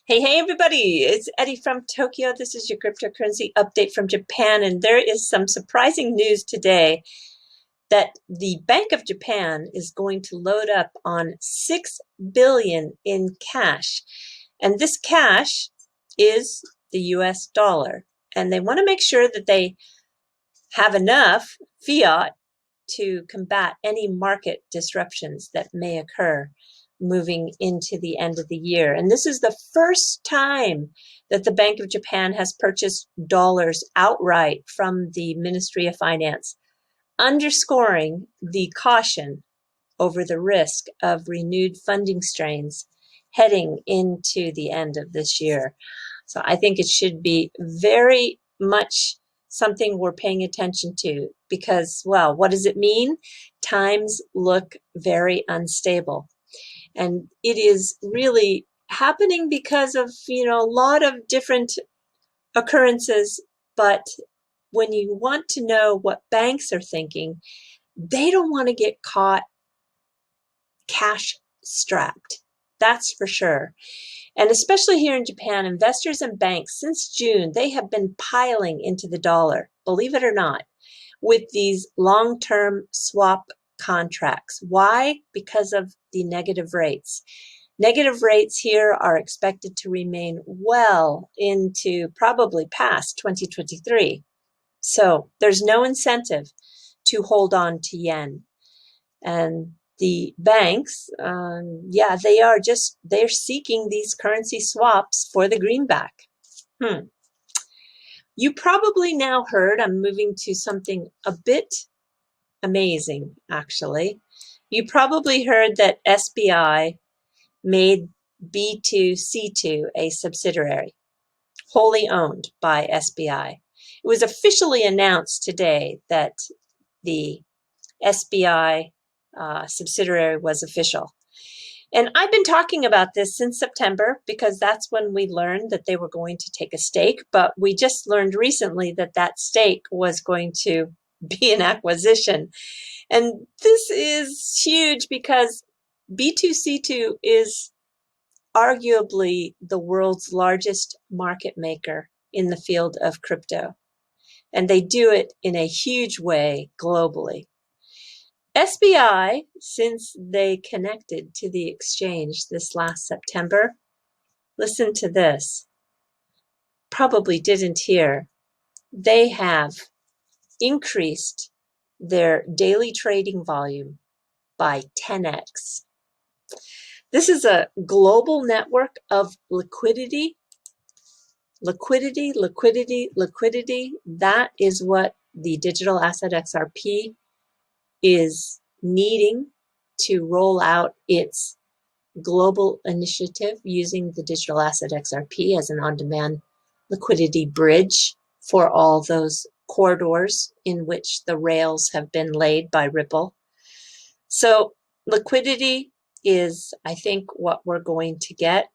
Hey everybody, it's Eddie from Tokyo. This is your cryptocurrency update from Japan, and there is some surprising news today that the Bank of Japan is going to load up on 6 billion in cash. And this cash is the US dollar. And they want to make sure that they have enough fiat to combat any market disruptions that may occur moving into the end of the year. And this is the first time that the Bank of Japan has purchased dollars outright from the Ministry of Finance, underscoring the caution over the risk of renewed funding strains heading into the end of this year. So I think it should be very much something we're paying attention to because, well, what does it mean? Times look very unstable. And it is really happening because of, a lot of different occurrences. But when you want to know what banks are thinking, they don't want to get caught cash strapped. That's for sure. And especially here in Japan, investors and banks, since June, they have been piling into the dollar, believe it or not, with these long-term swap contracts. Why? Because of the negative rates. Negative rates here are expected to remain well into probably past 2023. So there's no incentive to hold on to yen. And the banks, they're seeking these currency swaps for the greenback. You probably now heard, I'm moving to something a bit amazing, actually. You probably heard that SBI made B2C2 a subsidiary, wholly owned by SBI. It was officially announced today that the SBI subsidiary was official. And I've been talking about this since September because that's when we learned that they were going to take a stake, but we just learned recently that that stake was going to be an acquisition. And this is huge because B2C2 is arguably the world's largest market maker in the field of crypto. And they do it in a huge way globally. SBI, since they connected to the exchange this last September, listen to this, probably didn't hear, they have increased their daily trading volume by 10x. This is a global network of liquidity. Liquidity. That is what the digital asset XRP is needing to roll out its global initiative using the digital asset XRP as an on-demand liquidity bridge for all those corridors in which the rails have been laid by Ripple. So liquidity is, I think, what we're going to get.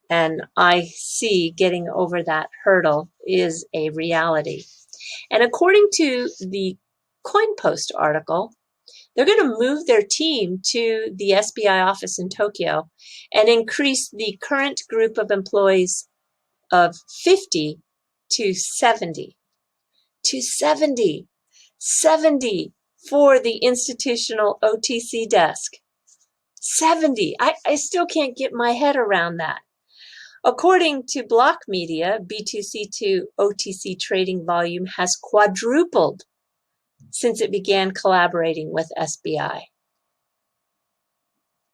And I see getting over that hurdle is a reality. And according to the CoinPost article, they're going to move their team to the SBI office in Tokyo and increase the current group of employees of 50 to 70. To 70. 70 for the institutional OTC desk. 70. I still can't get my head around that. According to Block Media, B2C2 OTC trading volume has quadrupled since it began collaborating with SBI.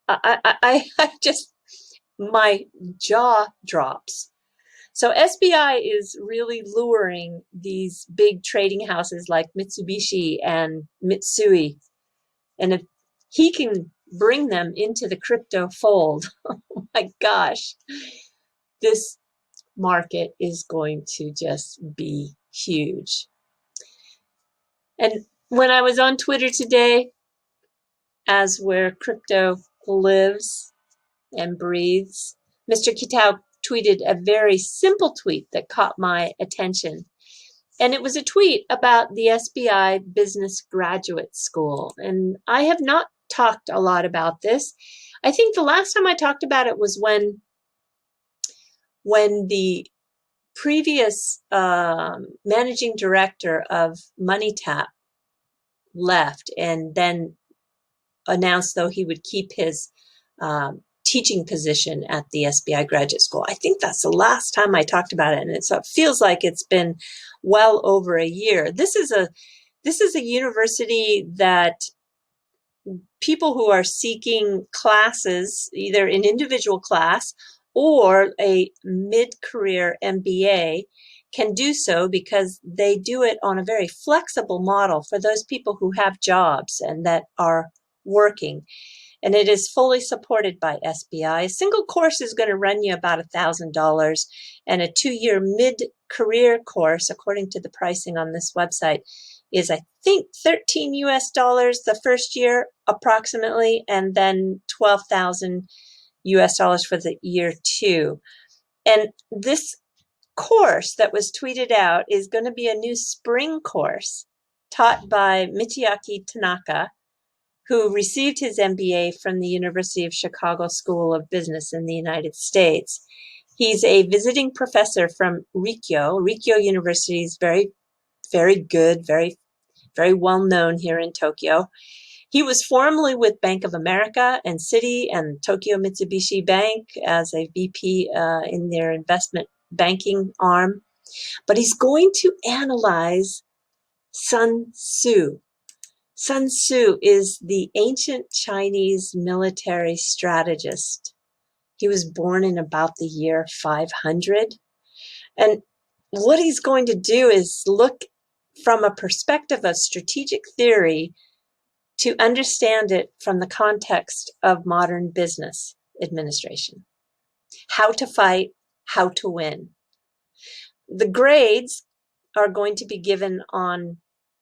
I just, my jaw drops. So SBI is really luring these big trading houses like Mitsubishi and Mitsui. And if he can bring them into the crypto fold, oh my gosh, this market is going to just be huge. And when I was on Twitter today, as where crypto lives and breathes, Mr. Kitao tweeted a very simple tweet that caught my attention. And it was a tweet about the SBI Business Graduate School. And I have not talked a lot about this. I think the last time I talked about it was when when the previous managing director of MoneyTap left and then announced, though, he would keep his teaching position at the SBI Graduate School. I think that's the last time I talked about it, and so it feels like it's been well over a year. This is a university that people who are seeking classes, either an individual class or a mid-career MBA, can do so because they do it on a very flexible model for those people who have jobs and that are working. And it is fully supported by SBI. A single course is going to run you about $1,000, and a 2-year mid-career course, according to the pricing on this website, is, I think, $13 US the first year approximately, and then $12,000 US for the year 2. And this course that was tweeted out is going to be a new spring course taught by Michiaki Tanaka, who received his MBA from the University of Chicago School of Business in the United States. He's a visiting professor from Rikyo. Rikyo University is very, very good, very, very well known here in Tokyo. He was formerly with Bank of America and Citi and Tokyo Mitsubishi Bank as a VP in their investment banking arm. But he's going to analyze Sun Tzu. Sun Tzu is the ancient Chinese military strategist. He was born in about the year 500. And what he's going to do is look from a perspective of strategic theory to understand it from the context of modern business administration. How to fight, how to win. The grades are going to be given on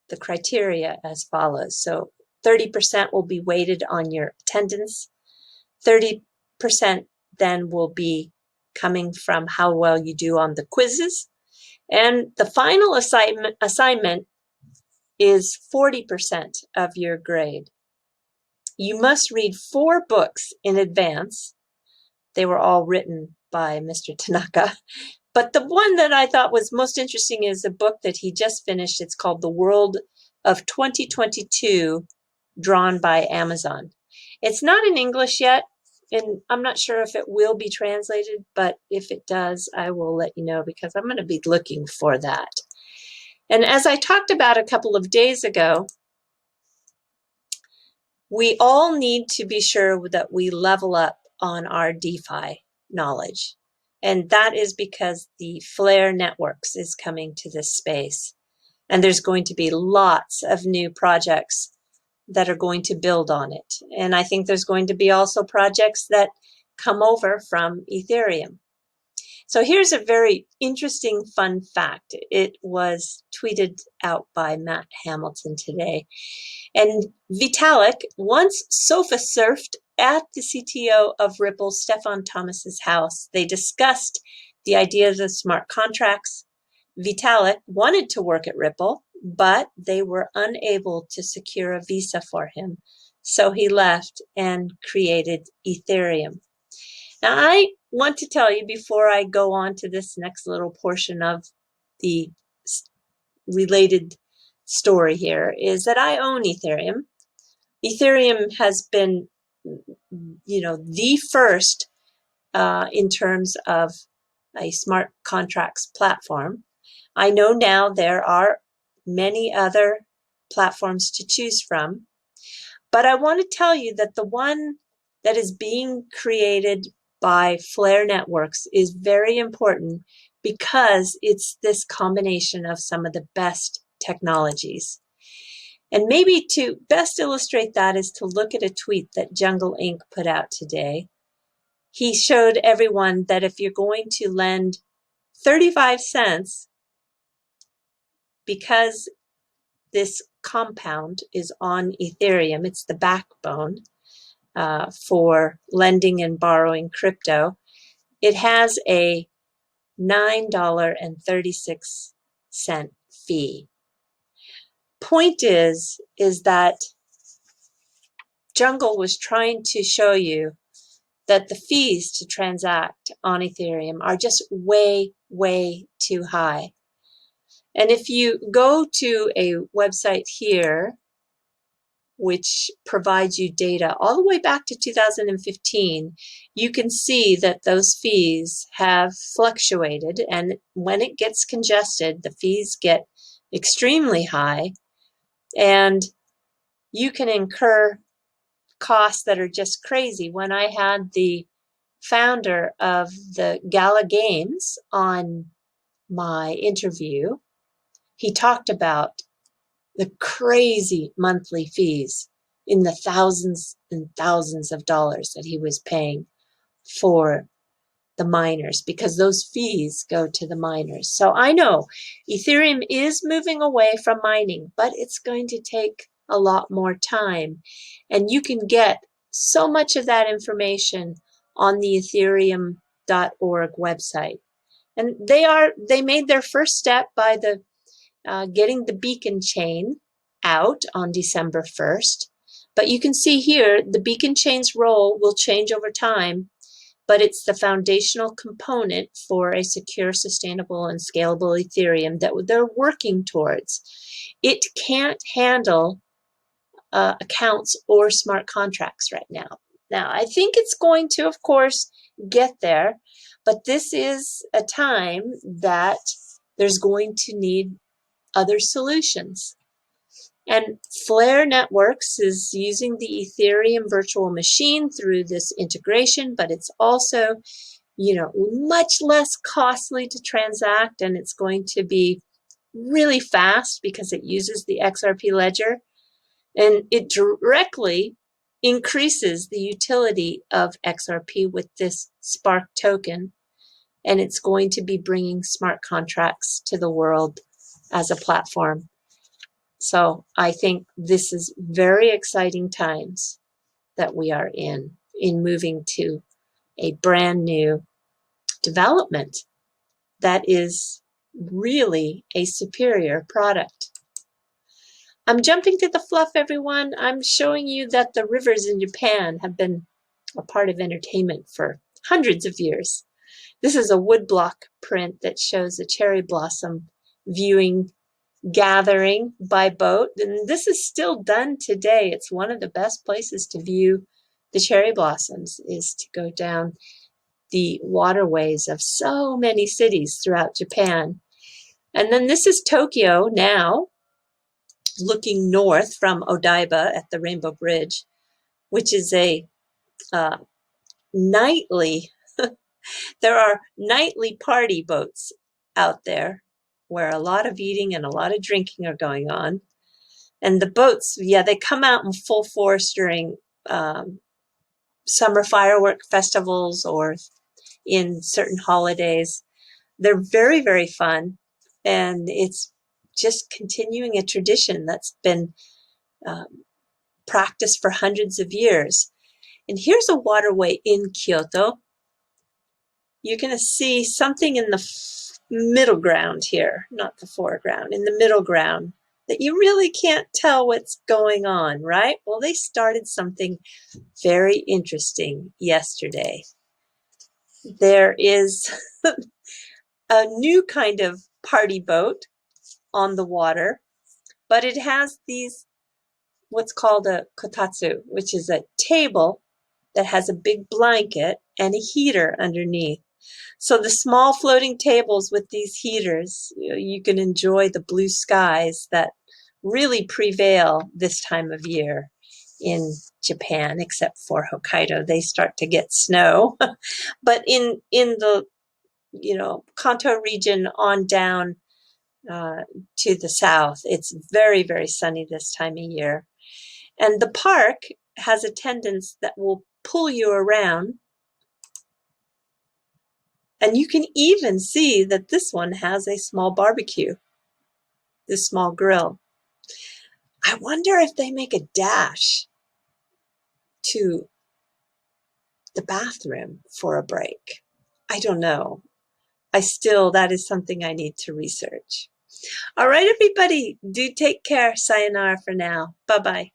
the criteria as follows. So 30% will be weighted on your attendance. 30% then will be coming from how well you do on the quizzes. And the final assignment is 40% of your grade. You must read 4 books in advance. They were all written by Mr. Tanaka. But the one that I thought was most interesting is a book that he just finished. It's called The World of 2022, drawn by Amazon. It's not in English yet, and I'm not sure if it will be translated, but if it does, I will let you know because I'm going to be looking for that. And as I talked about a couple of days ago, we all need to be sure that we level up on our DeFi knowledge. And that is because the Flare Networks is coming to this space. And there's going to be lots of new projects that are going to build on it. And I think there's going to be also projects that come over from Ethereum. So here's a very interesting fun fact. It was tweeted out by Matt Hamilton today. And Vitalik once sofa surfed at the CTO of Ripple, Stefan Thomas's house. They discussed the ideas of smart contracts. Vitalik wanted to work at Ripple, but they were unable to secure a visa for him. So he left and created Ethereum. Now, I want to tell you before I go on to this next little portion of the related story here is that I own Ethereum. Ethereum has been, the first in terms of a smart contracts platform. I know now there are many other platforms to choose from, but I want to tell you that the one that is being created by Flare Networks is very important because it's this combination of some of the best technologies. And maybe to best illustrate that is to look at a tweet that Jungle Inc. put out today. He showed everyone that if you're going to lend 35 cents, because this compound is on Ethereum, it's the backbone for lending and borrowing crypto, it has a $9.36 fee. Point is that Jungle was trying to show you that the fees to transact on Ethereum are just way, way too high. And if you go to a website here, which provides you data all the way back to 2015, you can see that those fees have fluctuated. And when it gets congested, the fees get extremely high. And you can incur costs that are just crazy. When I had the founder of the Gala Games on my interview, he talked about the crazy monthly fees in the thousands and thousands of dollars that he was paying for the miners, because those fees go to the miners. So I know Ethereum is moving away from mining, but it's going to take a lot more time. And you can get so much of that information on the ethereum.org website. And they made their first step by getting the beacon chain out on December 1st. But you can see here, the beacon chain's role will change over time, but it's the foundational component for a secure, sustainable, and scalable Ethereum that they're working towards. It can't handle accounts or smart contracts right now. Now, I think it's going to, of course, get there, but this is a time that there's going to need other solutions. And Flare Networks is using the Ethereum virtual machine through this integration, but it's also, much less costly to transact, and it's going to be really fast because it uses the XRP ledger, and it directly increases the utility of XRP with this Spark token, and it's going to be bringing smart contracts to the world as a platform. So I think this is very exciting times that we are in moving to a brand new development that is really a superior product. I'm jumping to the fluff, everyone. I'm showing you that the rivers in Japan have been a part of entertainment for hundreds of years. This is a woodblock print that shows a cherry blossom viewing gathering by boat, and this is still done today. It's one of the best places to view the cherry blossoms, is to go down the waterways of so many cities throughout Japan. And then this is Tokyo now, looking north from Odaiba at the Rainbow Bridge, which is a nightly, there are nightly party boats out there where a lot of eating and a lot of drinking are going on. And the boats, they come out in full force during summer firework festivals or in certain holidays. They're very, very fun. And it's just continuing a tradition that's been practiced for hundreds of years. And here's a waterway in Kyoto. You're going to see something in the middle ground here, not the foreground, in the middle ground, that you really can't tell what's going on, right? Well, they started something very interesting yesterday. There is a new kind of party boat on the water, but it has these, what's called a kotatsu, which is a table that has a big blanket and a heater underneath. So the small floating tables with these heaters, you can enjoy the blue skies that really prevail this time of year in Japan, except for Hokkaido. They start to get snow. But in the Kanto region on down to the south, it's very, very sunny this time of year. And the park has attendants that will pull you around. And you can even see that this one has a small barbecue, this small grill. I wonder if they make a dash to the bathroom for a break. I don't know. That is something I need to research. All right, everybody, do take care. Sayonara for now. Bye-bye.